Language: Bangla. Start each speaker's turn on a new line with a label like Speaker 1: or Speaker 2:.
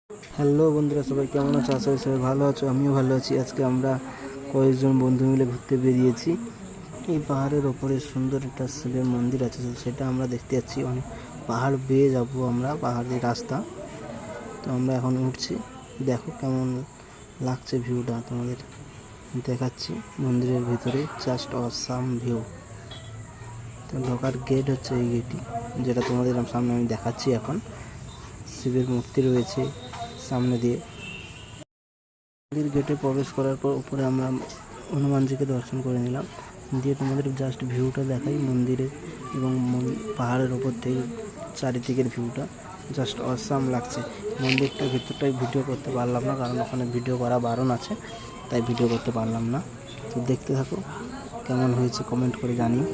Speaker 1: হ্যালো বন্ধুরা, সবাই কেমন আছো? আশা করি সবাই ভালো আছো, আমিও ভালো আছি। আজকে আমরা কয়েকজন বন্ধু মিলে ঘুরতে বেরিয়েছি। এই পাহাড়ের ওপরে সুন্দর একটা শিবের মন্দির আছে, সেটা আমরা দেখতে যাচ্ছি। অনেক পাহাড় বেয়ে যাবো আমরা, পাহাড়ের রাস্তা। তো আমরা এখন উঠছি, দেখো কেমন লাগছে ভিউটা, তোমাদের দেখাচ্ছি। মন্দিরের ভিতরে জাস্ট অসাম ভিউ। তো ঢোকার গেট হচ্ছে এই গেটটি, যেটা তোমাদের সামনে আমি দেখাচ্ছি এখন। শিবের মূর্তি রয়েছে সামনে দিয়ে। মন্দির গেটে প্রবেশ করার পর উপরে আমরা হনুমানজিকে দর্শন করে নিলাম, দিয়ে তোমাদের জাস্ট ভিউটা দেখাই মন্দিরের এবং পাহাড়ের ওপর থেকে চারিদিকের ভিউটা জাস্ট অসাম লাগছে। মন্দিরটার ভিতরটাই ভিডিও করতে পারলাম না, কারণ ওখানে ভিডিও করা বারণ আছে, তাই ভিডিও করতে পারলাম না। তো দেখতে থাকো, কেমন হয়েছে কমেন্ট করে জানিও।